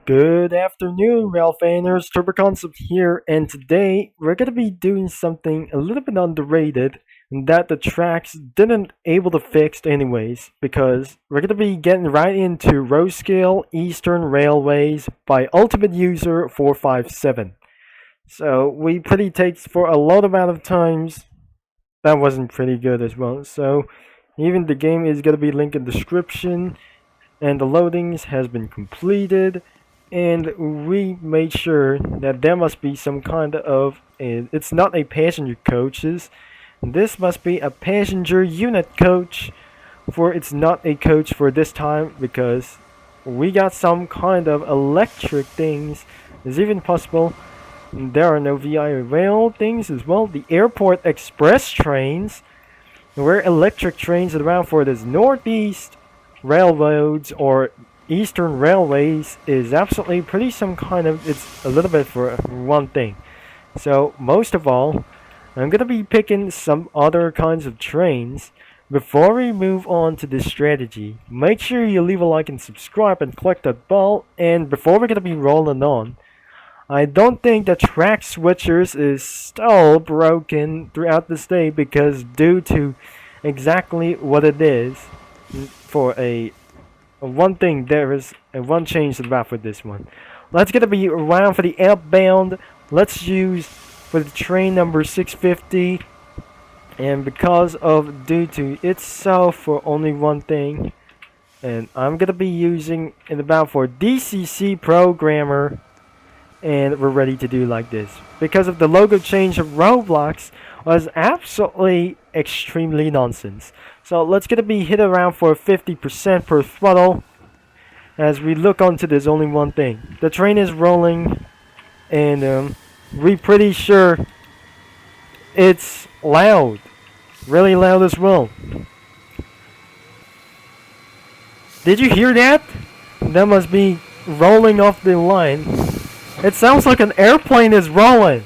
Good afternoon, rail fanners. Turbo Concept here, and today we're gonna be doing something a little bit underrated that the tracks didn't able to fix anyways, because we're gonna be getting right into Row Scale Eastern Railways by Ultimate User 457. So we pretty takes for a lot amount of times. That wasn't pretty good as well. So even the game is gonna be linked in the description, and the loadings has been completed, and we made sure that there must be some kind of it's not a passenger coaches, this must be a passenger unit coach, for it's not a coach for this time because we got some kind of electric things. Is even possible there are no VI rail things as well. The airport express trains, where electric trains around for this northeast railroads or eastern railways is absolutely pretty some kind of, it's a little bit for one thing. So most of all, I'm gonna be picking some other kinds of trains. Before we move on to this strategy, make sure you leave a like and subscribe and click that bell. And before we're gonna be rolling on, I don't think the track switchers is still broken throughout this day, because due to exactly what it is, for a one thing, there is a one change about for this one. Let's get to be around for the outbound. Let's use for the train number 650, and because of due to itself for only one thing, and I'm gonna be using it about for DCC programmer, and we're ready to do like this because of the logo change of Roblox was absolutely extremely nonsense. So let's get to be hit around for 50% per throttle. As we look onto this only one thing, the train is rolling, and we pretty sure it's loud, really loud as well. Did you hear that? That must be rolling off the line. It sounds like an airplane is rolling.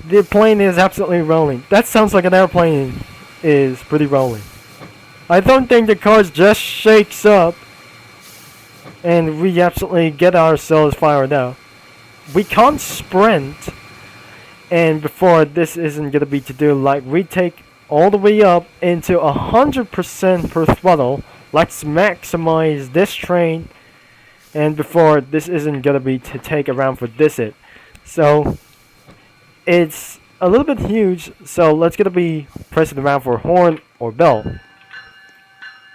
The plane is absolutely rolling. That sounds like an airplane is pretty rolling. I don't think the car just shakes up and we absolutely get ourselves fired up. We can't sprint, and before this isn't gonna be to do like we take all the way up into 100% per throttle. Let's maximize this train, and before this isn't gonna be to take around for this it. So it's a little bit huge, so let's gonna be pressing around for horn or bell.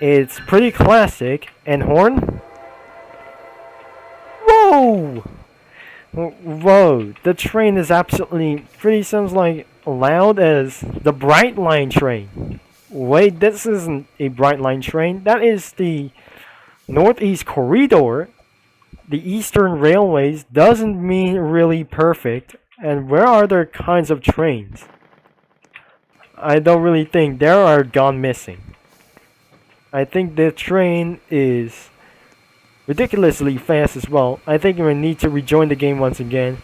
It's pretty classic, and horn. Whoa! Whoa! The train is absolutely pretty sounds like loud as the Bright Line train. Wait, this isn't a Bright Line train. That is the Northeast Corridor. The Eastern Railways doesn't mean really perfect. And where are there kinds of trains? I don't really think there are gone missing. I think the train is ridiculously fast as well. I think I need to rejoin the game once again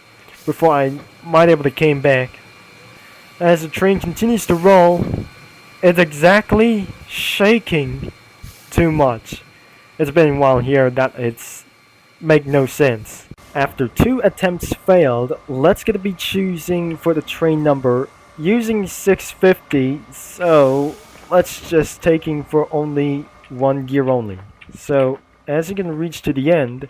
before I might be able to came back. As the train continues to roll, it's exactly shaking too much. It's been a while here that it's make no sense. After 2 attempts failed, let's gonna be choosing for the train number using 650. So let's just taking for only one gear only. So as you can reach to the end,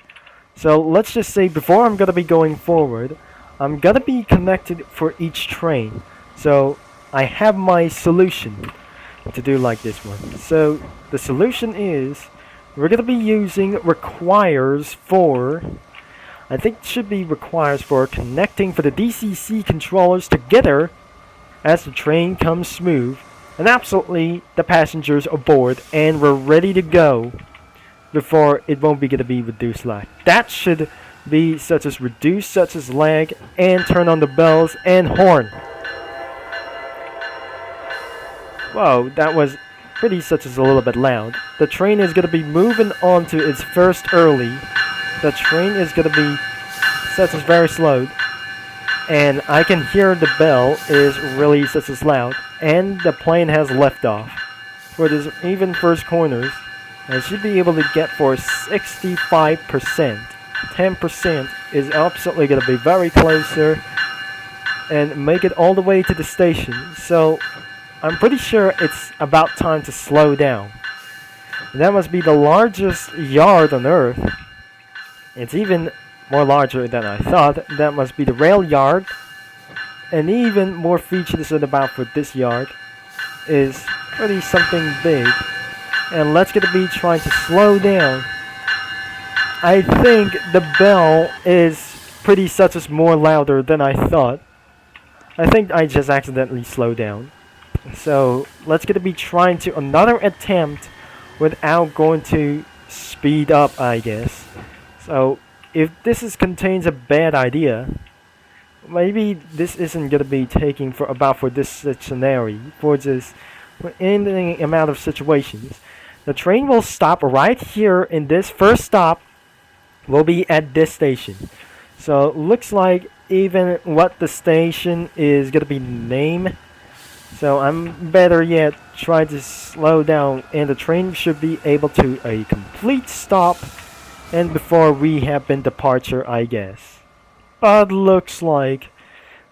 so let's just say before I'm gonna be going forward, I'm gonna be connected for each train. So I have my solution to do like this one. So the solution is we're gonna be using requires for, I think it should be requires for connecting for the DCC controllers together as the train comes smooth, and absolutely the passengers aboard, and we're ready to go before it won't be gonna be reduced lag. That should be such as reduce such as lag, and turn on the bells and horn. Whoa, that was pretty such as a little bit loud. The train is gonna be moving on to its first early. The train is gonna be such as very slow, and I can hear the bell is really such as loud, and the plane has left off. For this even first corners, I should be able to get for 65%. 10% is absolutely going to be very closer and make it all the way to the station. So I'm pretty sure it's about time to slow down. That must be the largest yard on Earth. It's even more larger than I thought. That must be the rail yard. And even more features than about for this yard is pretty something big. And let's get to be trying to slow down. I think the bell is pretty such as more louder than I thought. I think I just accidentally slowed down. So let's get to be trying to another attempt without going to speed up, I guess. So if this contains a bad idea, maybe this isn't gonna be taking for this scenario for just for any amount of situations. The train will stop right here in this first stop. Will be at this station. So looks like even what the station is gonna be named. So I'm better yet try to slow down, and the train should be able to a complete stop and before we have been departure, I guess. But looks like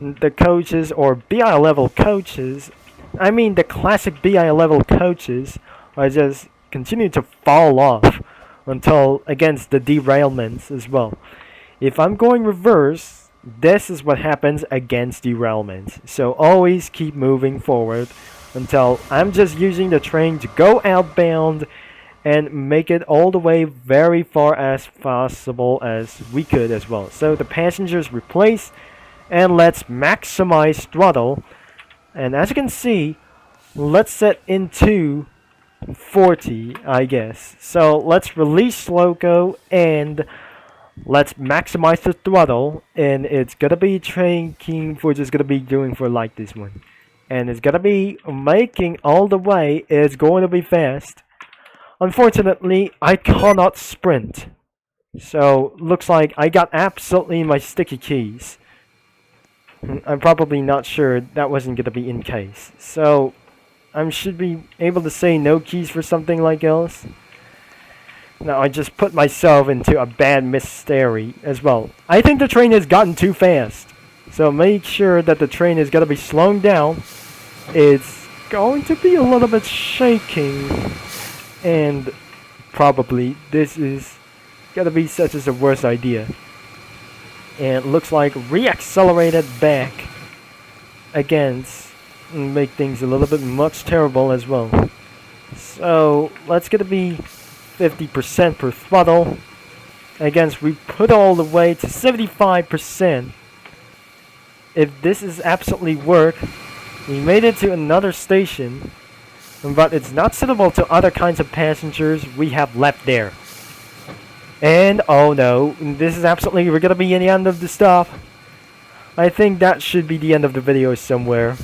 the coaches or BI level coaches, I mean the classic BI level coaches, are just continue to fall off until against the derailments as well. If I'm going reverse, this is what happens against derailments. So always keep moving forward until I'm just using the train to go outbound and make it all the way very far as possible as we could as well. So the passengers replace, and let's maximize throttle. And as you can see, let's set into 40, I guess. So let's release loco and let's maximize the throttle, and it's gonna be tracking for just gonna be doing for like this one, and it's gonna be making all the way. It's going to be fast. Unfortunately, I cannot sprint, so looks like I got absolutely my sticky keys. I'm probably not sure that wasn't gonna be in case, so I should be able to say no keys for something like else. Now I just put myself into a bad mystery as well. I think the train has gotten too fast, so make sure that the train is gonna be slowing down. It's going to be a little bit shaking, and probably this is gonna be such as a worst idea. And it looks like re-accelerated back against make things a little bit much terrible as well. So let's get to be 50% per throttle. Against we put all the way to 75%. If this is absolutely work, we made it to another station, but it's not suitable to other kinds of passengers we have left there. And oh no, this is absolutely, we're gonna be in the end of the stop. I think that should be the end of the video somewhere.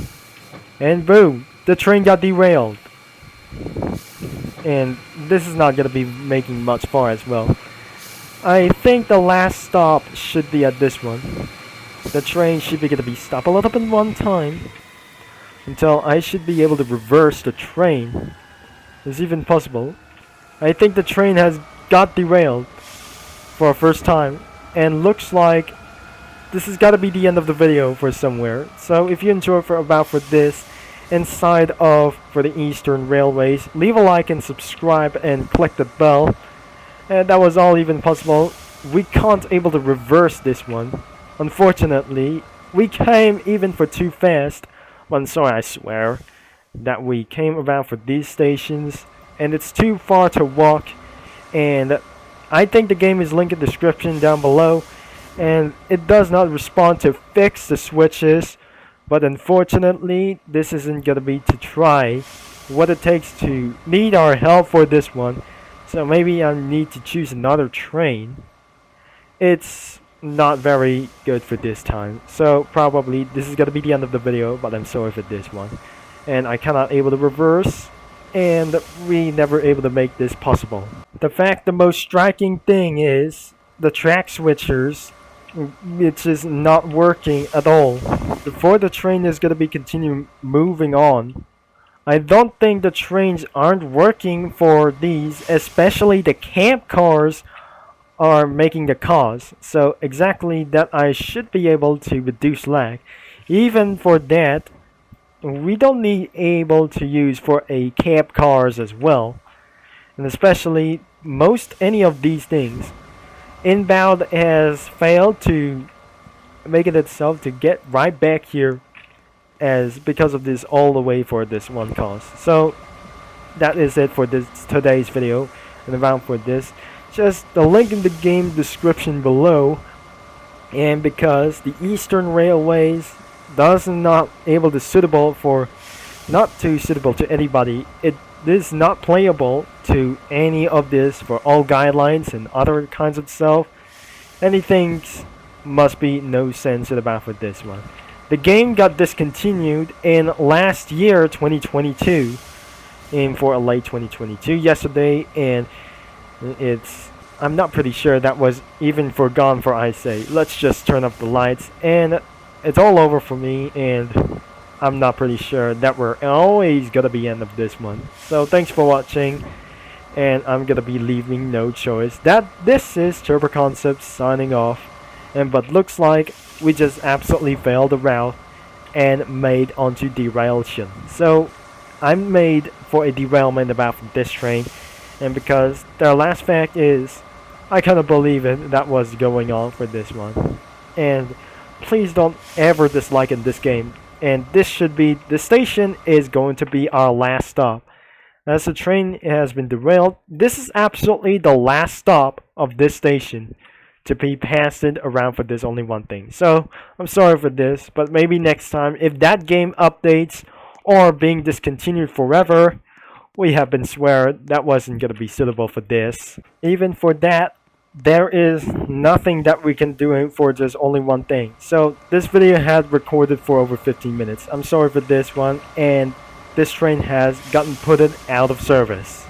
And boom, the train got derailed. And this is not gonna be making much far as well. I think the last stop should be at this one. The train should be gonna be stopped a little bit one time until I should be able to reverse the train. Is even possible. I think the train has got derailed for a first time, and looks like this has got to be the end of the video for somewhere. So if you enjoyed for this inside of for the Eastern Railways, leave a like and subscribe and click the bell. And that was all even possible. We can't able to reverse this one, unfortunately. We came even for too fast. Well, sorry, I swear that we came about for these stations, and it's too far to walk. And I think the game is linked in the description down below, and it does not respond to fix the switches, but unfortunately this isn't gonna be to try what it takes to need our help for this one. So maybe I need to choose another train. It's not very good for this time, so probably this is gonna be the end of the video, but I'm sorry for this one. And I cannot able to reverse, and we never able to make this possible. The most striking thing is the track switchers, which is not working at all. Before the train is gonna be continuing moving on, I don't think the trains aren't working for these, especially the camp cars are making the cause. So exactly that I should be able to reduce lag. Even for that, we don't need able to use for a cab cars as well. And especially most any of these things. Inbound has failed to make it itself to get right back here as because of this all the way for this one cause. So that is it for this today's video and around for this. Just the link in the game description below. And because the Eastern Railways does not able to suitable for not too suitable to anybody, it is not playable to any of this for all guidelines and other kinds of stuff. Anything must be no sense about for this one. The game got discontinued in last year 2022 and for a late 2022 yesterday, and it's I'm not pretty sure that was even forgone for I say. Let's just turn up the lights and it's all over for me, and I'm not pretty sure that we're always gonna be end of this one. So thanks for watching, and I'm gonna be leaving no choice. That this is Turbo Concepts signing off, and but looks like we just absolutely failed the route and made onto derailation. So I'm made for a derailment about this train, and because their last fact is I kind of believe it that was going on for this one. And please don't ever dislike in this game, and this should be the station is going to be our last stop. As the train has been derailed, this is absolutely the last stop of this station to be passed around for this only one thing. So I'm sorry for this, but maybe next time if that game updates or being discontinued forever, we have been swear that wasn't gonna be suitable for this. Even for that, there is nothing that we can do for just only one thing. So this video had recorded for over 15 minutes. I'm sorry for this one, and this train has gotten put out of service.